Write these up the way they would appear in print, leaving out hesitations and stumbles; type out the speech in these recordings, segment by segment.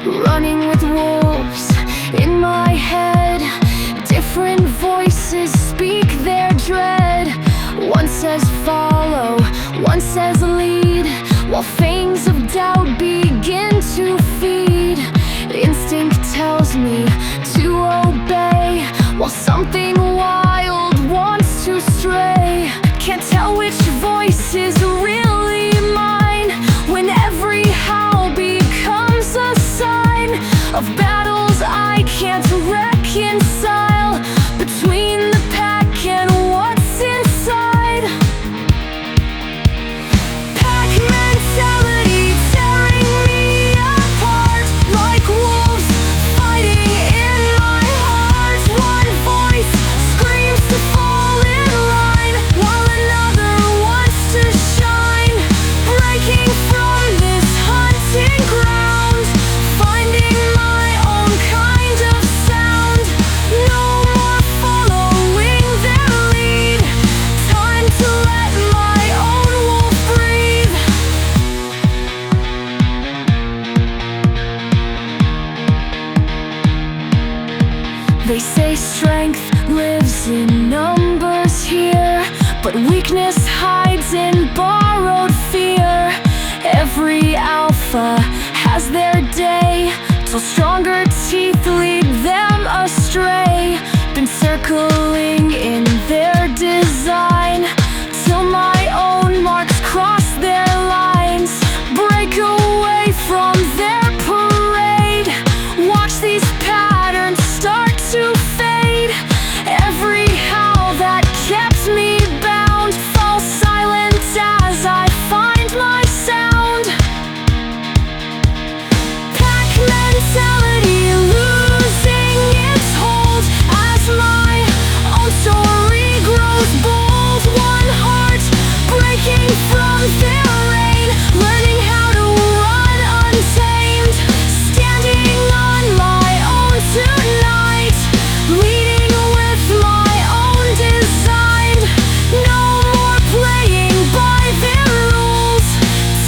running with wolves in my head. Different voices speak their dread. One says follow, one says lead, while fangs of doubt begin to feed. Instinct tells me to obey, while something wild wants to stray. Can't tell which voice is really mine, when every howl becomes a sign of battles I can't reconcile, between the pack and what's inside. Pack mentality tearing me apart, like wolves fighting in my heart. One voice screams to fall in line, while another wants to shine. Breaking from this hunting ground, finding my own kind of sound. No more following their lead, time to let my own wolf breathe. They say strength lives in numbers here, but weakness hides in borrowed fear. Every alpha has their day, till stronger teeth lead them astray. Been circling in their design, till my own marks cross their lines. Break away from their parade, watch these patterns start to fade. Every howl that kept me bound falls silent as I find my sound. Pack mentality losing its hold, as my own story grows bold. One heart breaking from their reign, learning how to run untamed. Standing on my own tonight, leading with my own design. No more playing by their rules,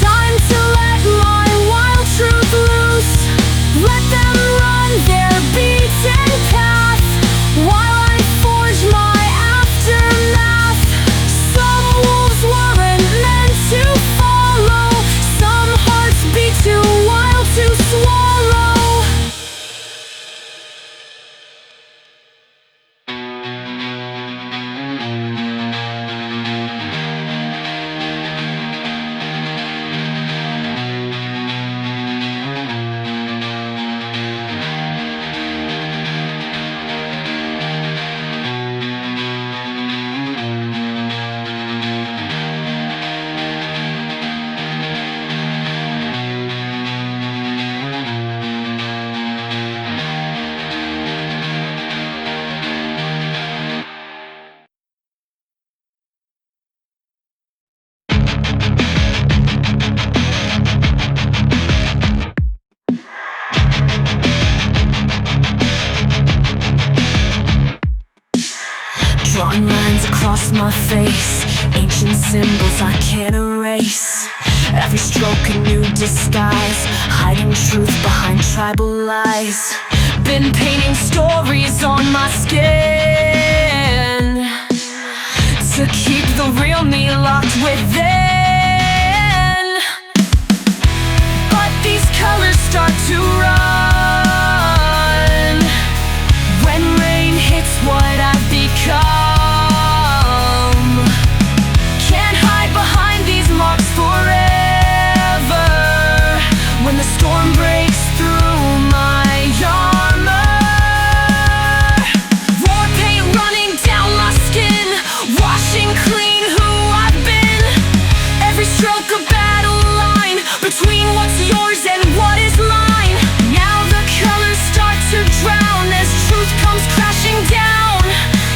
time to let my wild truth loose. Let them run their beaten path, while I forge my aftermath. Some wolves weren't meant to follow, some hearts beat too wild to swallow. Drawing lines across my face, ancient symbols I can't erase. Every stroke a new disguise, hiding truth behind tribal lies. Been painting stories on my skin, to keep the real me locked within. But these colors start to run, when rain hits what I've become. Can't hide behind these marks forever, when the storm breaks through my armor. Warpaint running down my skin, washing clean who I've been. Every stroke a battle line, between what's yours and what is mine. Now the colors start to drown, as truth comes crashing down.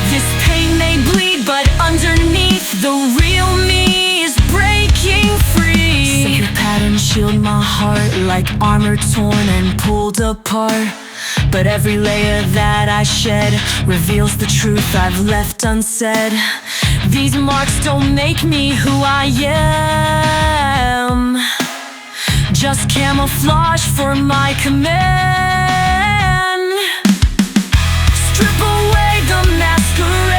This pain may bleed, but underneath, the real me is breaking free. Sacred patterns shield my heart, like armor torn and pulled apart. But every layer that I shed reveals the truth I've left unsaid. These marks don't make me who I am, just camouflage for my command. Strip away the masquerade,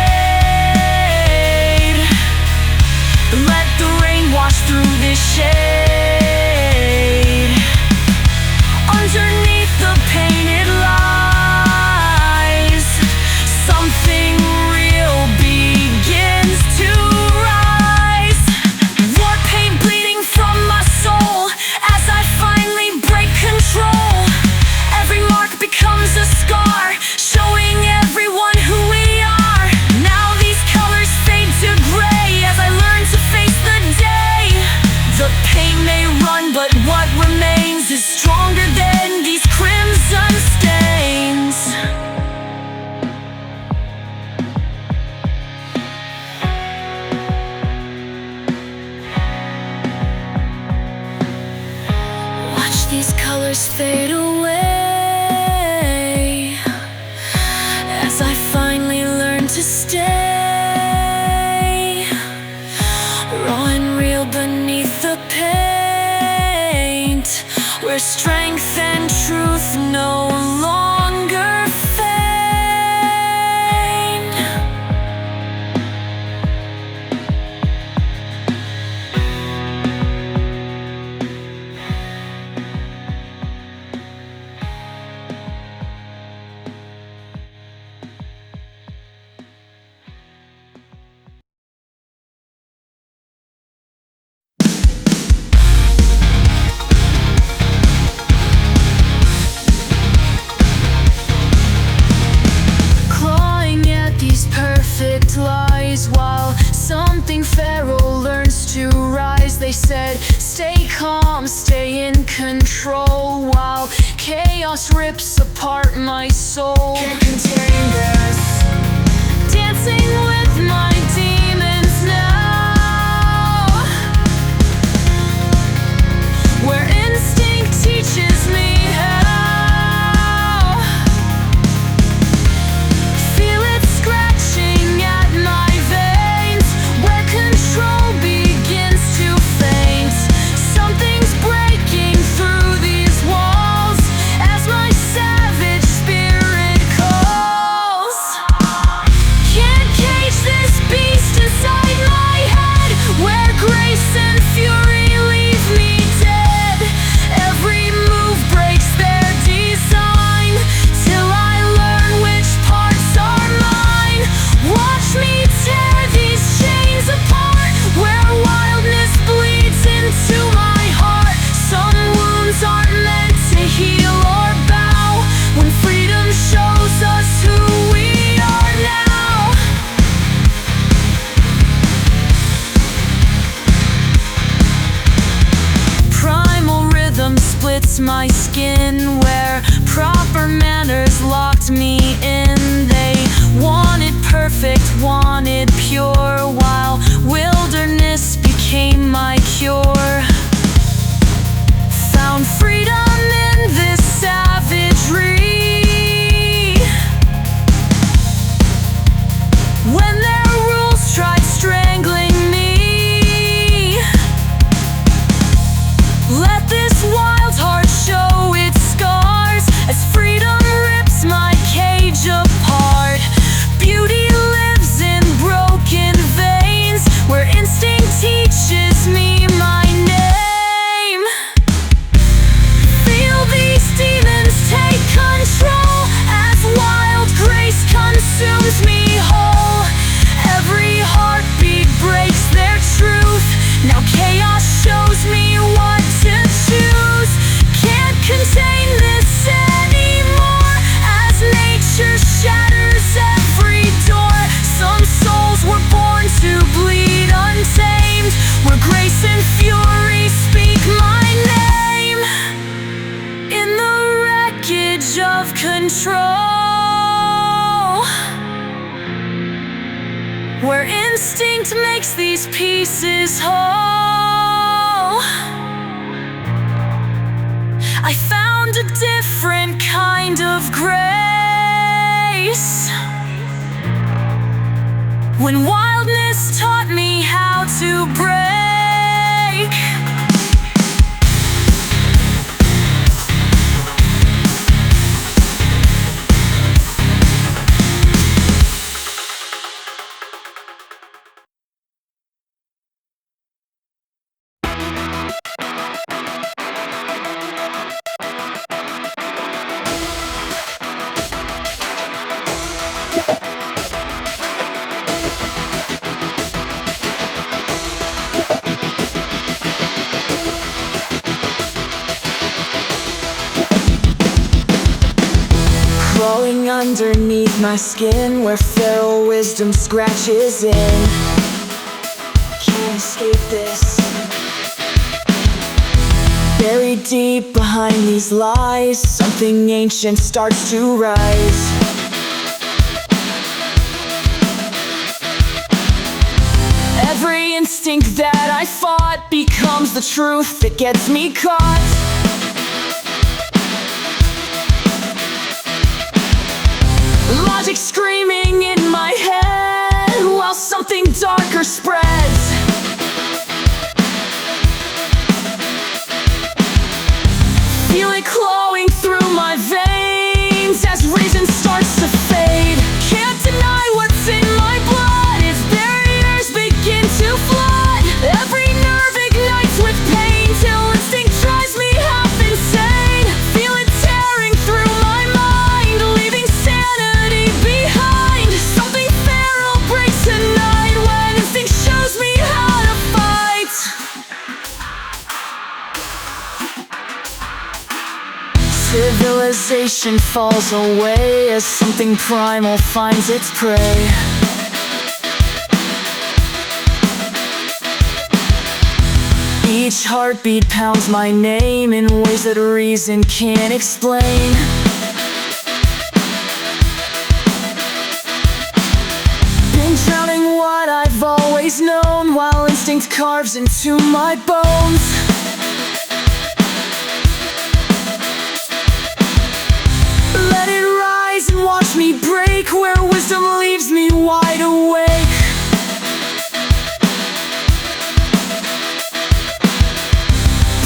let the rain wash through this shade. Underneath the painted lies, something real begins to rise. Warpaint bleeding from my soul as I finally break control. Every mark becomes a scar, showing everyone who we are. Now these colors fade to gray as I learn to face the day. The pain may run, but what remains is stronger than these crimson stains. Watch these colors fade away as I finally learn to stay raw and real beneath the paint, where strength and truth no longer feign. Clawing at these perfect lies while something feral learns to rise. They said, stay calm, stay in control, while chaos rips apart my soul. Can't contain this, dancing with my demons now, where instinct teaches me how. Feel it scratching at my veins, where control begins to faint. Something's breaking through these walls as my savage spirit calls. Can't cage this beast inside my head, where grace and fury leave me dead. Every move breaks their design till I learn which parts are mine. Watch me tear these chains apart, where wildness bleeds into my heart. Some wounds aren't meant to heal or bow, when freedom shows us who we are now. Primal rhythm splits my skin, where proper manners locked me in. They wanted perfect, wanted pure, while wilderness became my cure. Found freedom in this savagery, when their rules tried strangling me. Let this wild heart show its scars as freedom rips my cage apart. Beauty lives in broken veins, where instinct teaches me my name. Feel these demons take control as wild grace consumes me whole. Every heartbeat breaks their truth. Now chaos shows me what to choose. Can't contain this anymore as nature shatters every door. Some souls were born to bleed untamed, where grace and fury speak my name. In the wreckage of control, where instinct makes these pieces whole, I found a different kind of grace. When wildness taught me how to break. underneath my skin, where feral wisdom scratches in. Can't escape this. Buried deep behind these lies, something ancient starts to rise. Every instinct that I fought becomes the truth that gets me caught. Logic screaming in my head while something darker spreads. Feel it clawing through my veins as reason starts to fade. Can't deny what's in my blood as barriers begin to flood. Every nerve ignites with pain till instinct drives me half insane. Feel it tearing through my mind, leaving sanity behind. Something feral breaks tonight when instinct shows me how to fight. Civilization falls away as something primal finds its prey. Each heartbeat pounds my name in ways that reason can't explain. Been drowning what I've always known while instinct carves into my bones. Let it rise and watch me break where wisdom leaves me wide awake.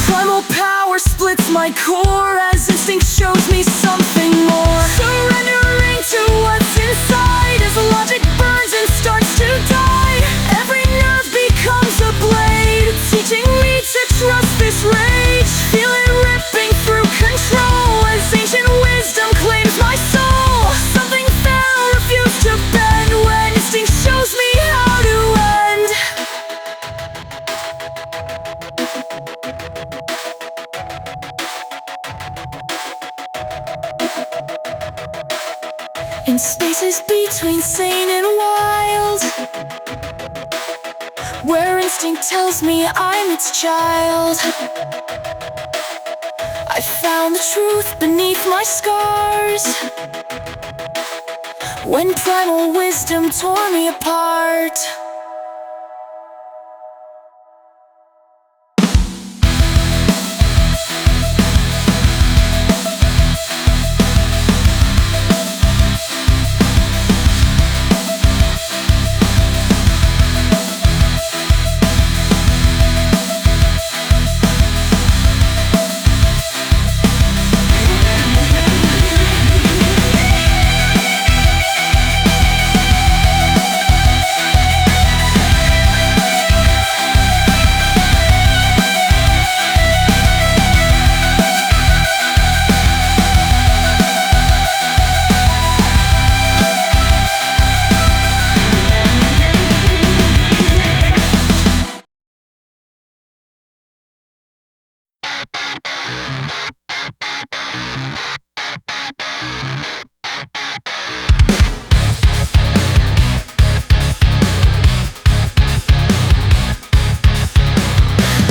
Primal power splits my core as instinct shows me something more. Surrendering to what's inside as logic burns and starts to die. Every nerve becomes a blade, teaching me to trust this rage. Feel it ripping through control as ancient wisdom claims my soul. Something feral refused to bend when instinct shows me how to end. In spaces between sane and wild, where instinct tells me I'm its child, I found the truth beneath my scars when primal wisdom tore me apart.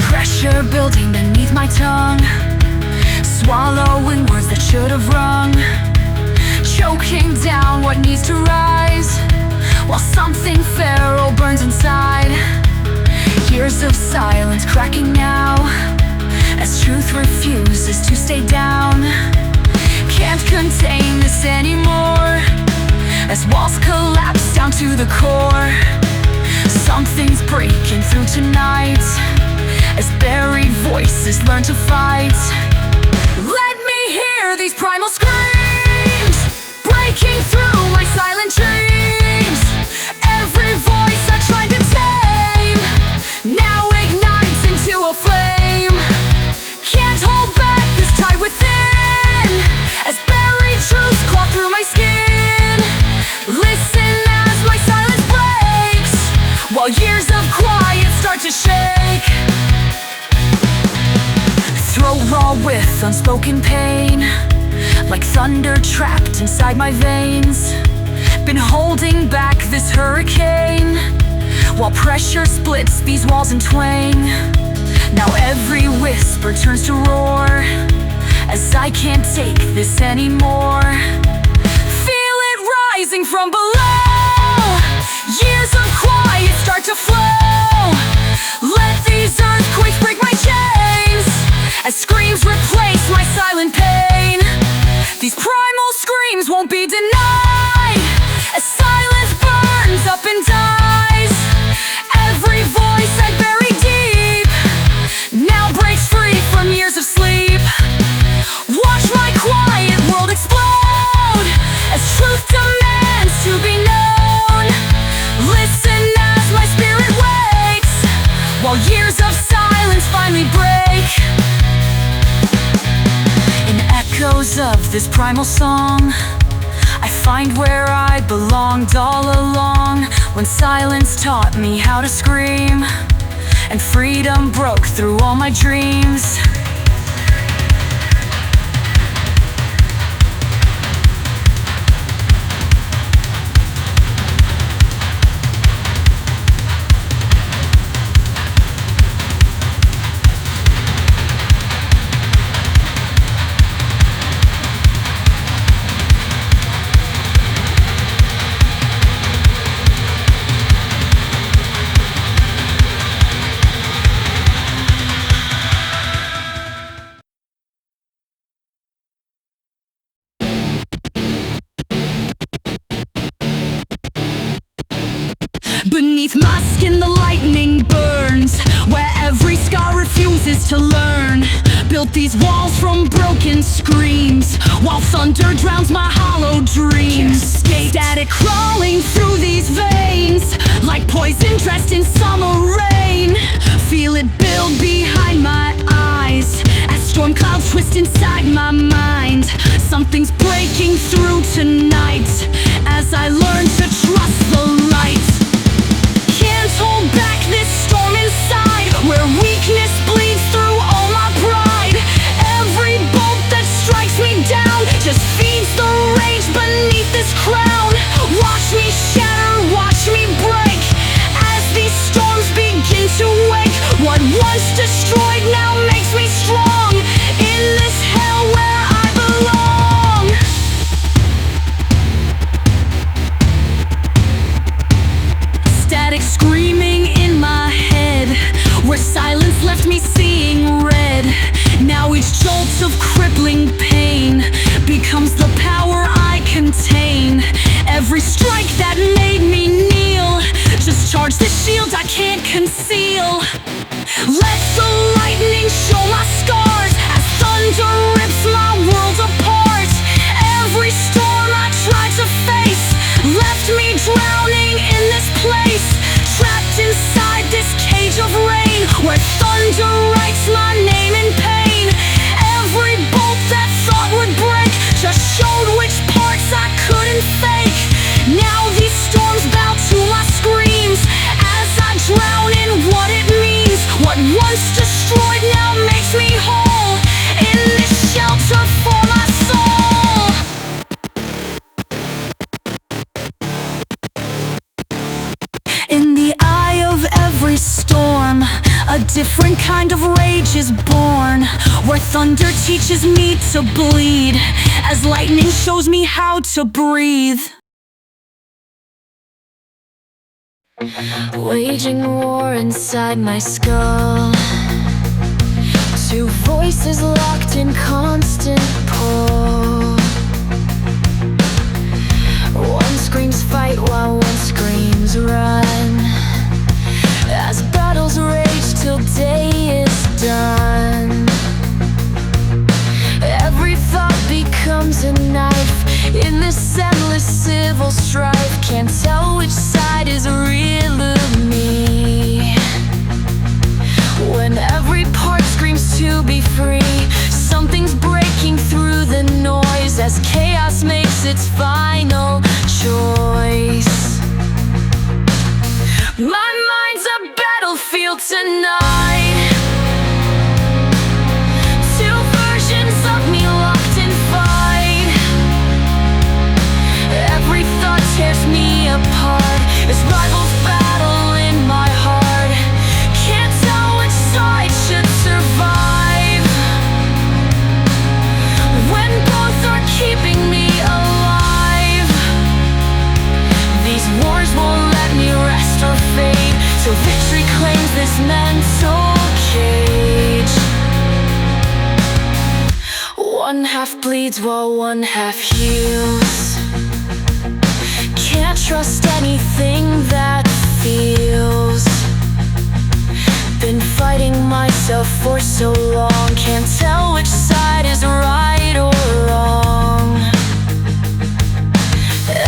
Pressure building beneath my tongue, swallowing words that should have rung, choking down what needs to rise, while something feral burns inside. Years of silence cracking now, as truth refuses to stay down. Can't contain this anymore, as walls collapse down to the core. Something's breaking through tonight, as buried voices learn to fight. Let me hear these primal screams, breaking through my silent dreams. Every voice I tried to tame now ignites into a flame. Can't hold back this tide within, as buried truths claw through my skin. Listen as my silence breaks, while years of quiet start to shake. Throat raw with unspoken pain, like thunder trapped inside my veins. Been holding back this hurricane, while pressure splits these walls in twain. Now every whisper turns to roar, as I can't take this anymore. Feel it rising from below, years of quiet start to flow. Let these earthquakes break my chains, as screams replace my silent pain. These primal screams won't be denied, as silence burns up and dies. Every voice I buried deep now breaks free from years of sleep. Watch my quiet world explode, as truth demands to be known. Listen as my spirit wakes, while years of silence finally break. In echoes of this primal song, I find where I belonged all along. When silence taught me how to scream, and freedom broke through all my dreams. Beneath my skin the lightning burns, where every scar refuses to learn. Built these walls from broken screams, while thunder drowns my hollow dreams. Static crawling through these veins, like poison dressed in summer rain. Feel it build behind my eyes, as storm clouds twist inside my mind. Something's breaking through tonight, as I learn to trust the light. Can't hold back this storm inside, where weakness bleeds through all my pride. Every bolt that strikes me down just feeds the rage beneath this crown. Watch me shatter, watch me break, as these storms begin to wake. What once destroyed now makes me strong, in this hell where I belong. Static screaming in my head, where silence left me seeing red. Now each jolt of crippling pain becomes the power I contain. Every strike that made me kneel just charge the shield I can't conceal. Let the lightning show my scars, as thunder rips my world apart. Every storm I tried to face left me drowning in this place, trapped inside this cage of rain, where thunder writes my name in pain. Every bolt that thought would break just showed which parts I couldn't fake. Now these storms bow to my screams, as I drown in what it means. What once destroyed now makes me whole, in this shelter for my soul. In the eye of every storm, a different kind of rage is born, where thunder teaches me to bleed, as lightning shows me how to breathe. Waging war inside my skull, two voices locked in constant pull. One screams fight while one screams run, as battles rage till day is done. Every thought becomes a knife in this endless civil strife. Can't tell which side is real of me, when every part screams to be free. Something's breaking through the noise, as chaos makes its final choice. My mind's a battlefield tonight, two versions of me locked in fight. This rival's battle in my heart. Can't tell which side should survive when both are keeping me alive. These wars won't let me rest or fade till victory claims this mental cage. One half bleeds while one half heals. Can't trust anything that feels. Been fighting myself for so long. Can't tell which side is right or wrong.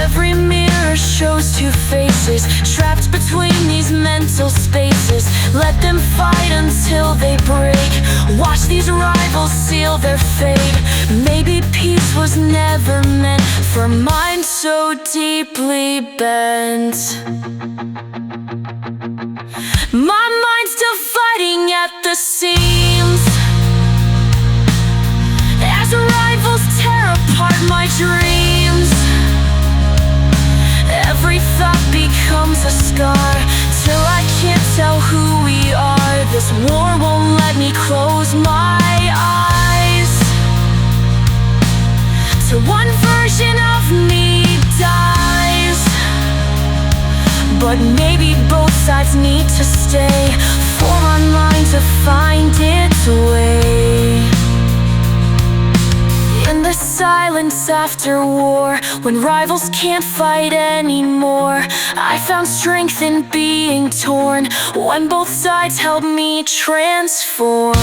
Every mirror shows two faces, trapped between these mental spaces. Let them fight until they break. Watch these rivals seal their fate. Maybe peace was never meant for minds so deeply bent. My mind's still fighting at the seams as rivals tear apart my dreams. Every thought becomes a scar till I can't tell who we are. This war won't let me close my eyes till one version of me dies. But maybe both sides need to stay for our mind to find its way. In the silence after war, when rivals can't fight anymore, I found strength in being torn when both sides helped me transform.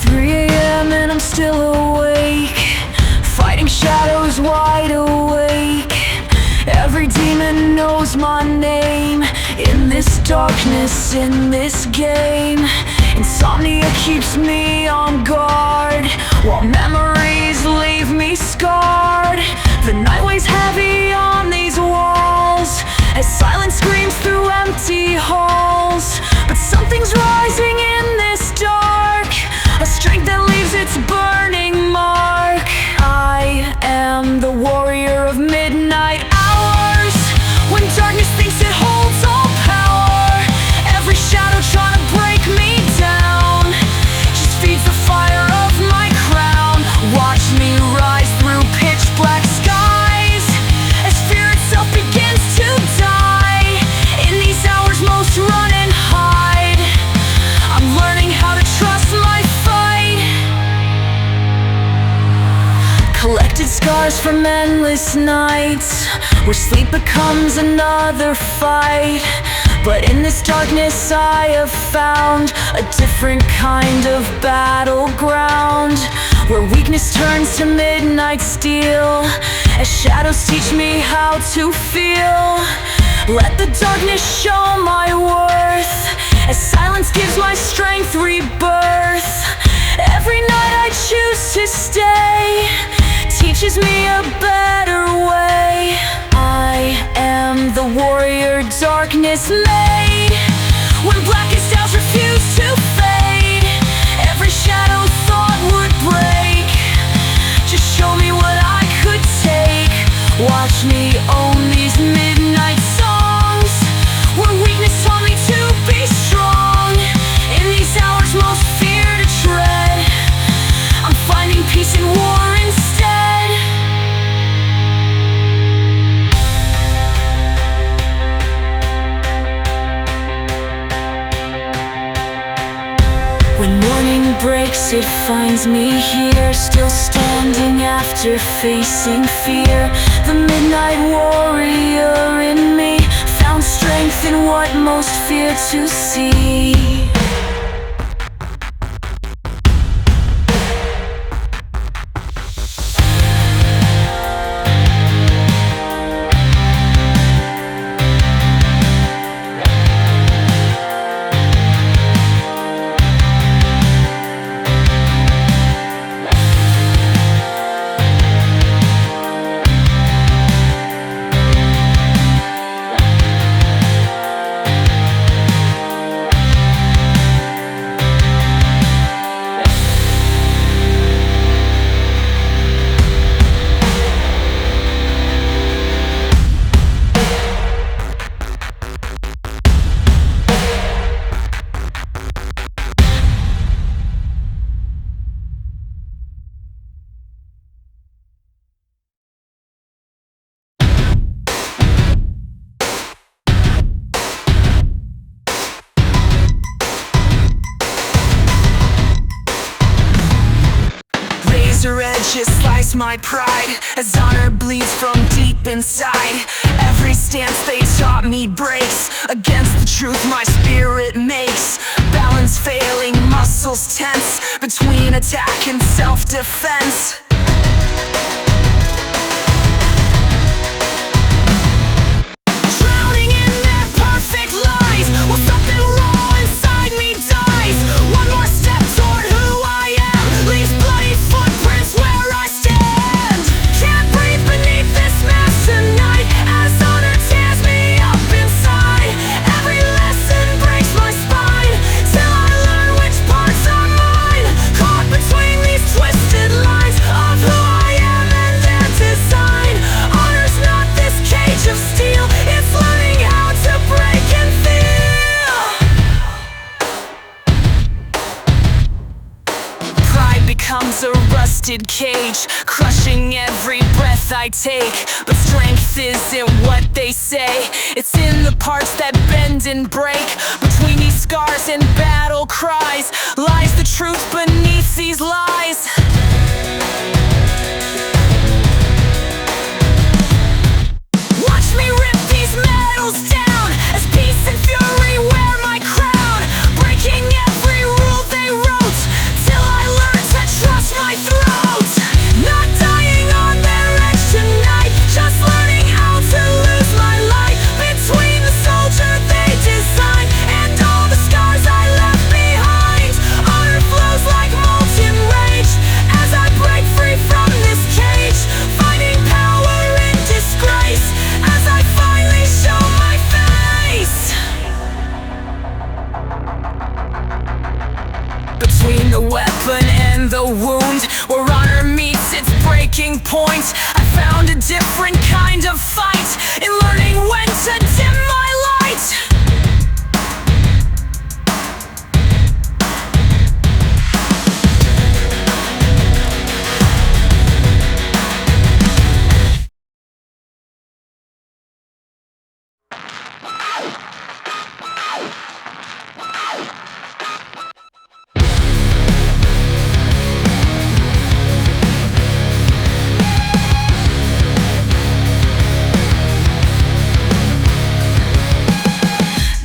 3 a.m. and I'm still awake, fighting shadows wide awake. Every demon knows my name in this darkness, in this game. Insomnia keeps me on guard while memories leave me scarred. The night weighs heavy on these walls as silence screams through empty halls. But something's rising in this dark, a strength that leaves its burning mark. I am the warrior of midnight hours, when darkness thinks it holds all power. Every shadow trying to break me down just feeds the fire of my crown. Watch me rise through pitch black skies as fear itself begins to die. In these hours most run and hide, I'm learning how to trust my fight. Collected scars from endless nights where sleep becomes another fight. But in this darkness I have found a different kind of battleground, where weakness turns to midnight steel as shadows teach me how to feel. Let the darkness show my worth as silence gives my strength rebirth. Every night I choose to stay teaches me a better way. I am the warrior darkness made, when blackest hours refuse to fade. Every shadow thought would break, just show me what I could take. Watch me own these midnight songs, where weakness taught me to be strong. In these hours most fear to tread, I'm finding peace in war instead. When morning breaks, it finds me here, still standing after facing fear. The midnight warrior in me found strength in what most fear to see. hatchet slice my pride as honor bleeds from deep inside. Every stance they taught me breaks against the truth my spirit makes. Balance failing, muscles tense between attack and self-defense. Drowning in their perfect lies while something raw inside me dies. One more step toward who I am leaves bloody footprints where I stand. Can't breathe beneath this mask tonight as honor tears me up inside. Every lesson breaks my spine till I learn which parts are mine. Caught between these twisted lines of who I am and their design. Honor's not this cage of steel, it's learning how to break and feel. Pride becomes a rusted cage, crushing every breath I take. But strength isn't what they say, it's in the parts that bend and break. Between these scars and battle cries lies the truth beneath these lies. Watch me rip these medals down as peace and fury wear my crown. Breaking every rule they wrote till I learn to trust my throat. Not dying on their edge tonight, just learning how to lose my light. Between the soldier they designed and all the scars I left behind. Honor flows like molten rage as I break free from this cage. Finding power in disgrace as I finally show my face. Between the weapon and the wound, where honor meets its breaking point, I found a different kind of fight in learning when to dim my light.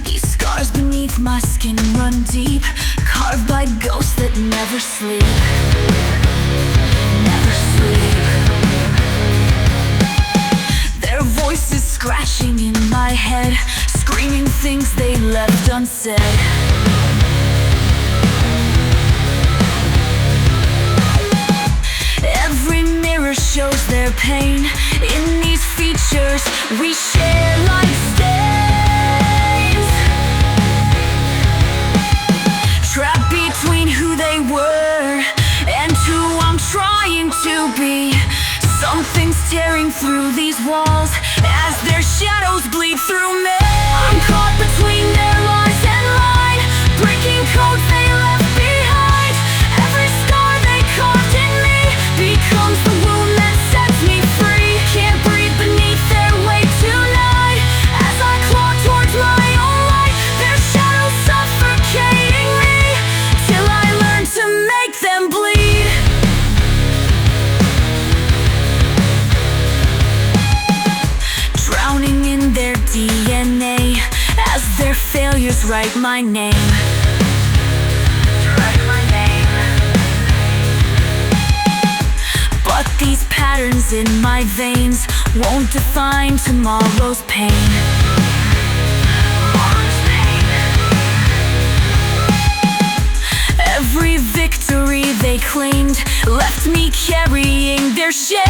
These scars beneath my skin run deep, carved by ghosts that never sleep. Never sleep. Their voices scratching in my head, screaming things they left unsaid. Every mirror shows their pain. In these features we share like stains. Trapped between who they were and who I'm trying to be. Something's tearing through these walls as their shadows bleed through me. I'm caught between their lies and mine, breaking codes they left behind. Every scar they carved in me becomes the wound that sets me free. Can't breathe beneath their weight tonight as I claw towards my own light. Their shadows suffocating me till I learn to make them bleed. Drowning in their DNA as their failures write my name. Write my name. But these patterns in my veins won't define tomorrow's pain. Tomorrow's pain. Every victory they claimed left me carrying their shame.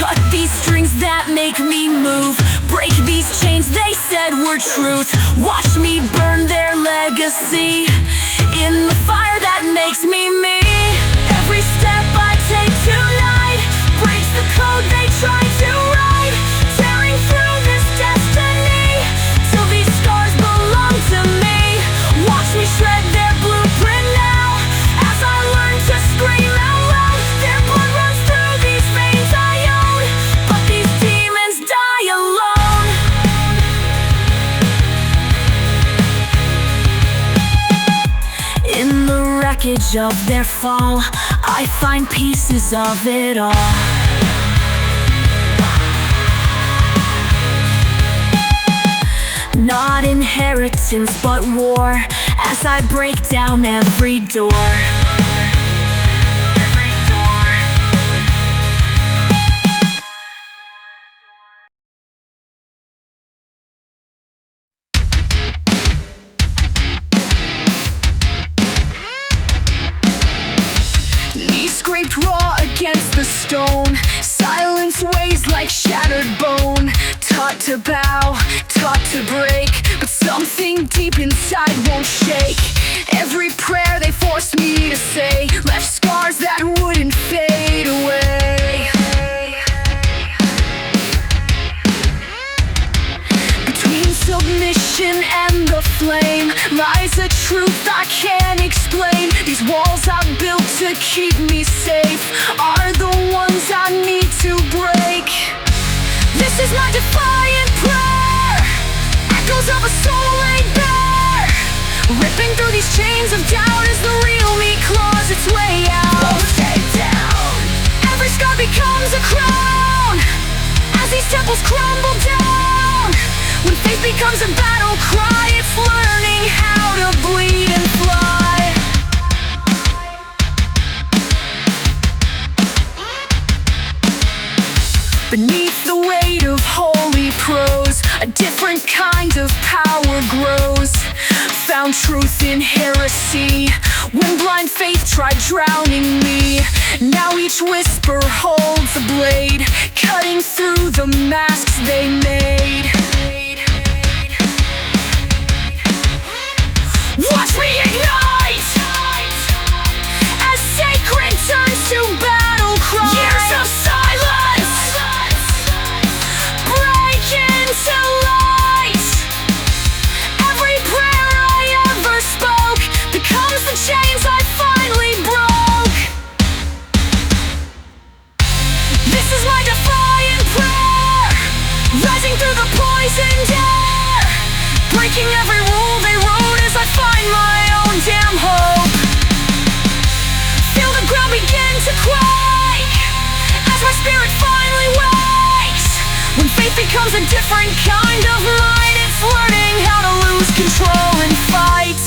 Cut these strings that make me move, break these chains they said were truth. Watch me burn their legacy in the fire that makes me me. Every step I take tonight breaks the code they tried to write, tearing through this destiny till these scars belong to me. Watch me shred their blueprint now as I learn to scream out loud. Their blood runs through these veins I own, but these demons die alone. wreckage of their fall, I find pieces of it all. Not inheritance but war, as I break down every door. Knees scraped raw against the stone, silence weighs like shattered bone. Taught to bow, taught to break, but something deep inside won't shake. Every prayer they forced me to say left scars that wouldn't fade away. Between submission and the flame lies a truth I can't explain. These walls I built to keep me safe are the ones I need to break. This is my defiant prayer, echoes of a soul laid bare. Ripping through these chains of doubt as the real me claws its way out. Won't stay down. Every scar becomes a crown as these temples crumble down. When faith becomes a battle cry, it's learning how to bleed and fly. Beneath the weight of holy prose, a different kind of power grows. Found truth in heresy when blind faith tried drowning me. Now each whisper holds a blade, cutting through the masks they made. Watch me ignite as sacred turns to battle cry. Years of silence break into light. Every prayer I ever spoke becomes the chains I finally broke. This is my defiant prayer, rising through the poisoned air, breaking every rule they wrote as I find my own damn hope. Feel the ground begin to quake as my spirit finally wakes. When faith becomes a different kind of mind, it's learning how to lose control and fight.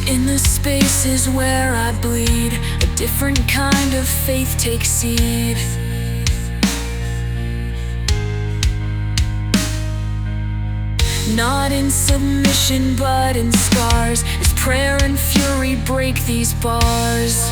In the spaces where I bleed, a different kind of faith takes seed. Not in submission but in scars, as prayer and fury break these bars.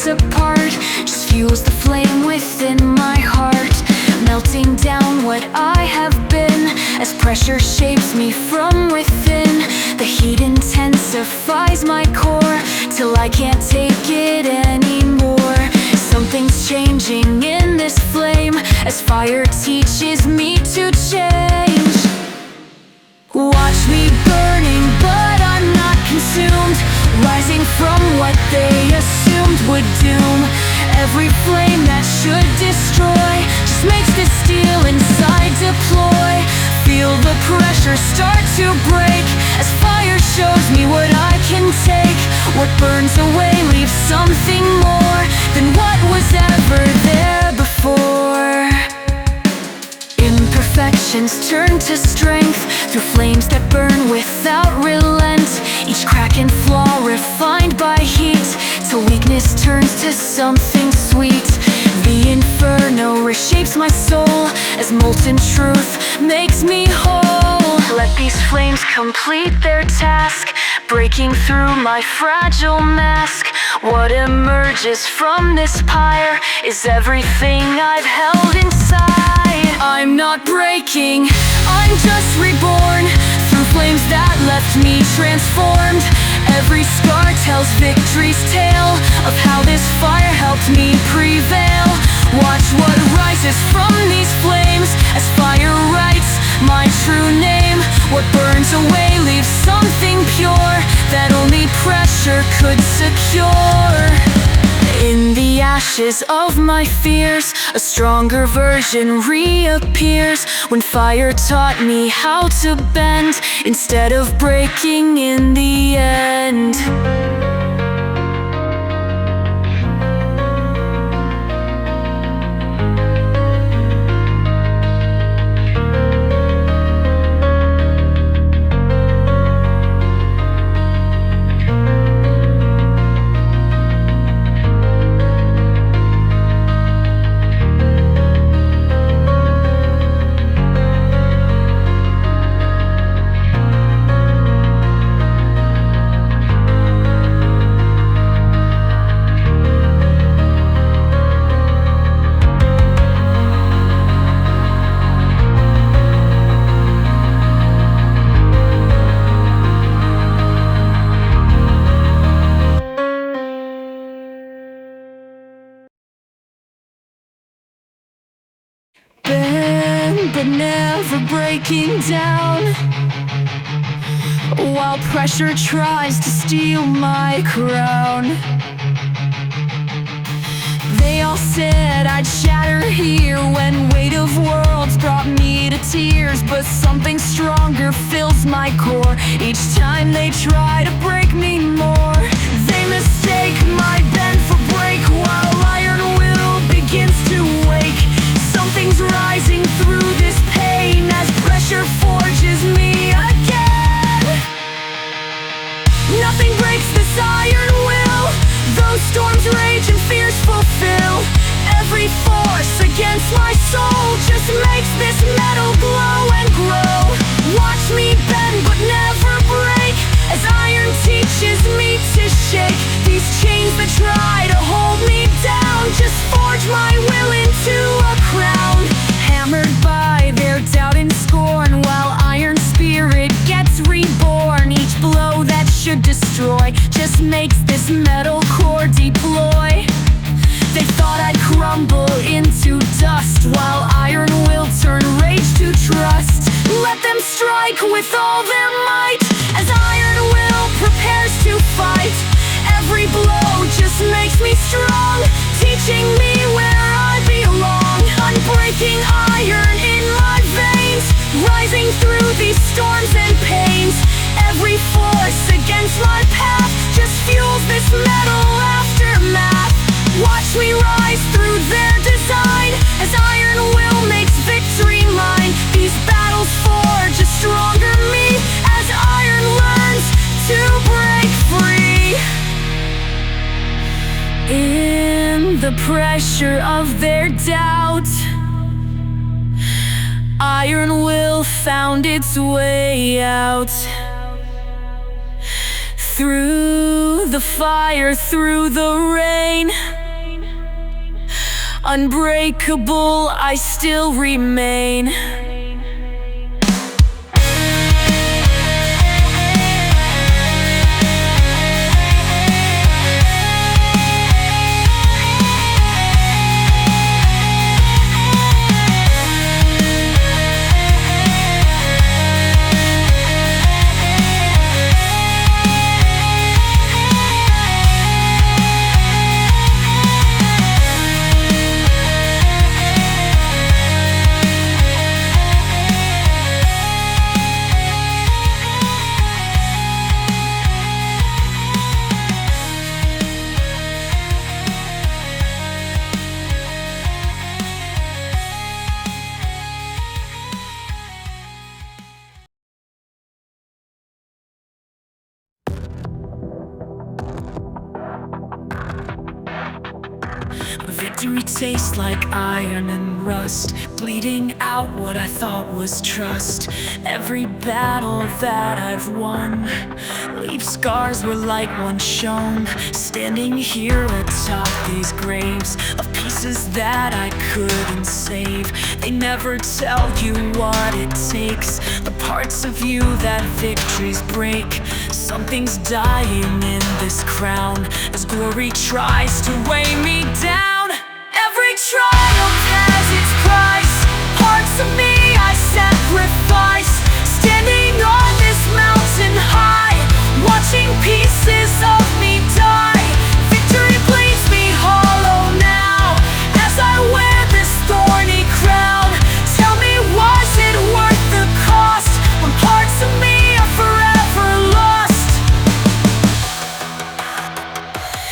Apart just fuels the flame within my heart, melting down what I have been as pressure shapes me from within. The heat intensifies my core till I can't take it anymore. Something's changing in this flame as fire teaches me to change. Watch me burning, but I'm not consumed, rising from what they assumed would doom. Every flame that should destroy just makes the steel inside deploy. Feel the pressure start to break as fire shows me what I can take. What burns away leaves something more than what was ever there before. Imperfections turn to strength through flames that burn without relent. Each crack and flaw refined by heat, till weakness turns to something sweet. The inferno reshapes my soul as molten truth makes me whole. Let these flames complete their task, breaking through my fragile mask. What emerges from this pyre is everything I've held inside. I'm not breaking, I'm just reborn through flames that left me transformed. Every scar tells victory's tale of how this fire helped me prevail. Watch what rises from these flames as fire writes my true name. What burns away leaves something pure that only pressure could secure. In the ashes of my fears, a stronger version reappears. When fire taught me how to bend instead of breaking in the end. Bend, but never breaking down, while pressure tries to steal my crown. They all said I'd shatter here when weight of worlds brought me to tears. But something stronger fills my core each time they try to break me more. They mistake my bend for break while iron will begins to wake. Something's rising through this pain as pressure forges me again. Nothing breaks this iron will, those storms rage and fears fulfill. Every force against my soul just makes this metal glow and grow. Watch me bend but never break as iron teaches me to shake. These chains that try to hold me down just forge my will into a crown. Hammered by their doubt and scorn while iron spirit gets reborn. Each blow that should destroy just makes this metal core deploy. They thought I'd crumble into dust while iron will turn rage to trust. Let them strike with all their might as iron will prepares to fight. Every blow just makes me strong, teaching me where I belong. Unbreaking iron in my veins, rising through these storms and pains. Every force against my path just fuels this metal aftermath. Watch me rise through their design as iron will makes victory mine. These battles forge a stronger me as iron learns to break free. In the pressure of their doubt, iron will found its way out. Through the fire, through the rain, unbreakable I still remain. victory tastes like iron and rust, bleeding out what I thought was trust. Every battle that I've won leaves scars where light once shone. Standing here atop these graves of pieces that I couldn't save. They never tell you what it takes, the parts of you that victories break. Something's dying in this crown as glory tries to weigh me down. Every triumph has its price, parts of me I sacrifice. Standing on this mountain high, watching pieces of me die. Victory bleeds me hollow now as I wear this thorny crown. Tell me, was it worth the cost when parts of me are forever lost?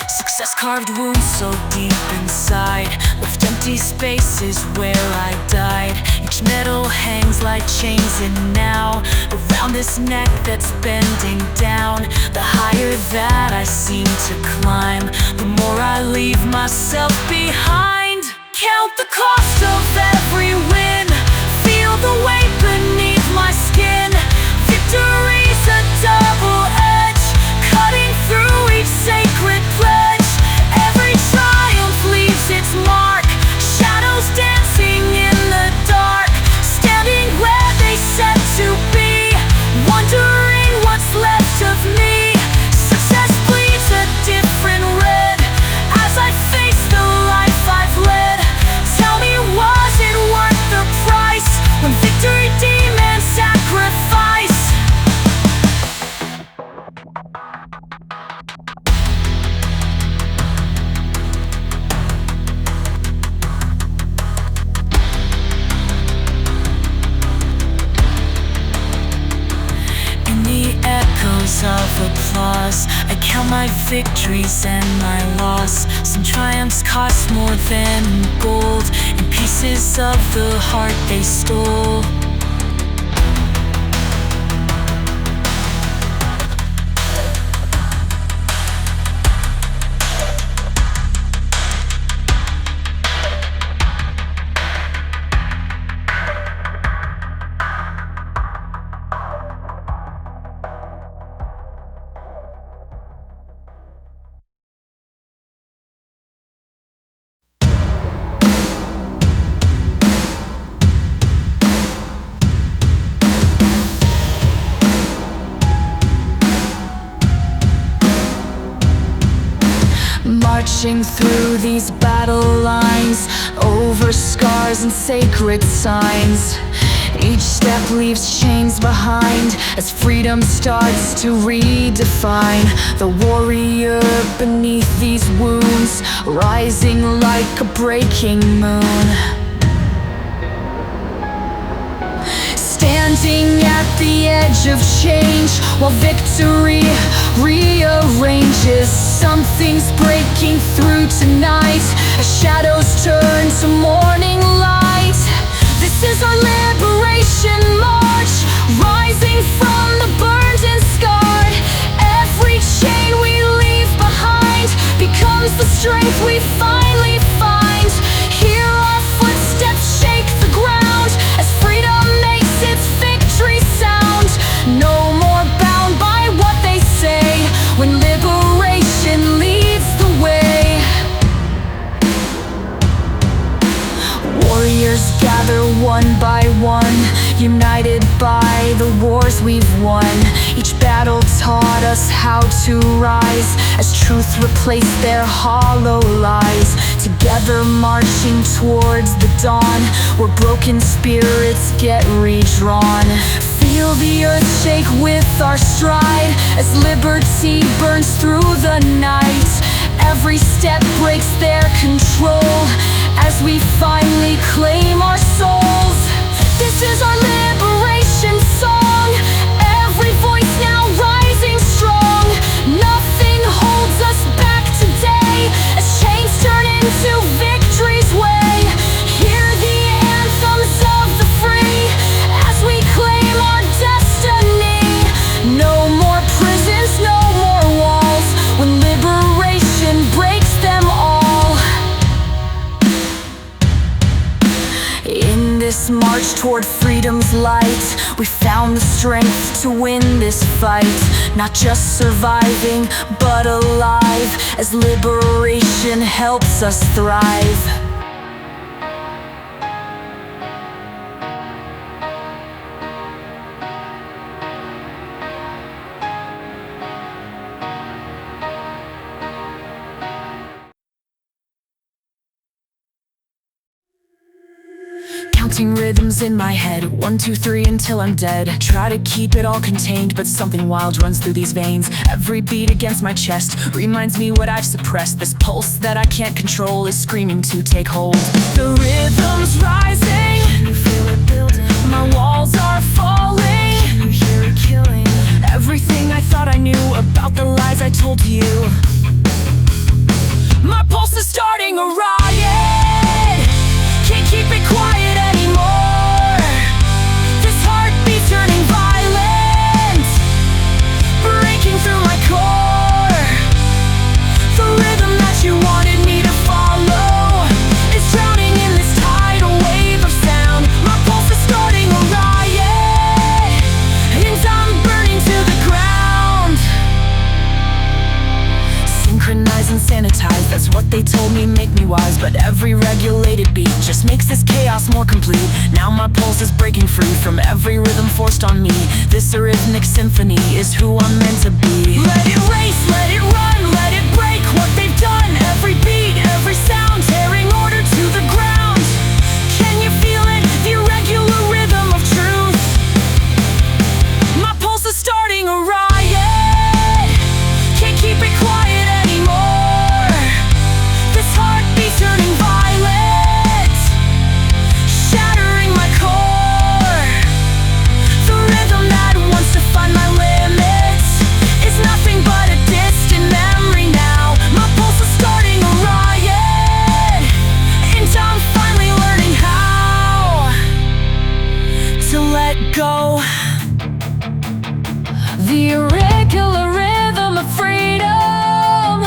Success carved wounds so deep inside, left empty spaces where I died. Each metal hangs like chains, and now around this neck that's bending down. The higher that I seem to climb, the more I leave myself behind. Count the cost of every win, feel the weight beneath my skin. Victory's a double edge, cutting through each sacred pledge. Every triumph leaves its mark, shadows dancing in the dark. Standing where they said to be, wondering what's left of me. Success bleeds a different red as I face the life I've led. Tell me, was it worth the price when victory demands sacrifice? In the echoes of applause, I count my victories and my loss. Some triumphs cost more than gold, and pieces of the heart they stole. Marching through these battle lines, over scars and sacred signs. Each step leaves chains behind as freedom starts to redefine. The warrior beneath these wounds, rising like a breaking moon. Standing at the edge of change while victory rearranges. Something's breaking through tonight as shadows turn to morning light. This is our liberation march, rising from the burned and scarred. Every chain we leave behind becomes the strength we finally find. Hear our footsteps shake the ground as freedom makes its victory sound. No more bound by what they say when liberation leads the way. Warriors gather one by one, united by the wars we've won. Each battle taught us how to rise as truth replaced their hollow lies. Together marching towards the dawn, where broken spirits get redrawn. Feel the earth shake with our stride as liberty burns through the night. Every step breaks their control as we finally claim our souls. This is our liberation song, every voice now rising strong. Nothing holds us back today as chains turn into victory's way. Hear the anthems of the free as we claim our destiny. No more prisons, no more walls when liberation breaks them all. march toward freedom's light. We found the strength to win this fight, not just surviving, but alive, as liberation helps us thrive. Counting rhythms in my head, 1, 2, 3 until I'm dead. Try to keep it all contained, but something wild runs through these veins. Every beat against my chest reminds me what I've suppressed. This pulse that I can't control is screaming to take hold. The rhythm's rising, can you feel it building? My walls are falling, can you hear it killing? Everything I thought I knew about the lies I told to you. My pulse is starting a riot, can't keep it quiet anymore. This heartbeat turning violent, breaking through my core. The rhythm that you wanted me to follow is drowning in this tidal wave of sound. My pulse is starting a riot, and I'm burning to the ground. Synchronize and sanitize, that's what they told me, make me wise. But every regulated beat just makes this chaos more complete. Now my pulse is breaking free from every rhythm forced on me. This arrhythmic symphony is who I'm meant to be. Let it race, let it run, let it break what they've done. Every beat, every sound, tearing order to the ground. Can you feel it? The irregular rhythm of truth. My pulse is starting a riot, can't keep it quiet anymore. This heartbeat turning violent, shattering my core. The rhythm that wants to find my limits is nothing but a distant memory now. My pulse is starting a riot, and I'm finally learning how to let go. The irregular rhythm of freedom,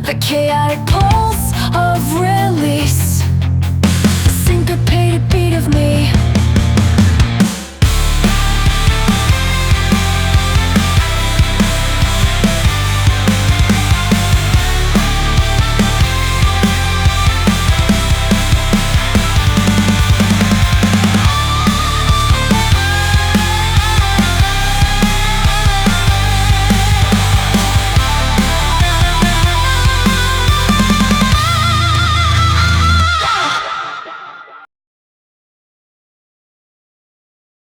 the chaotic pulse of release, the syncopated beat of me.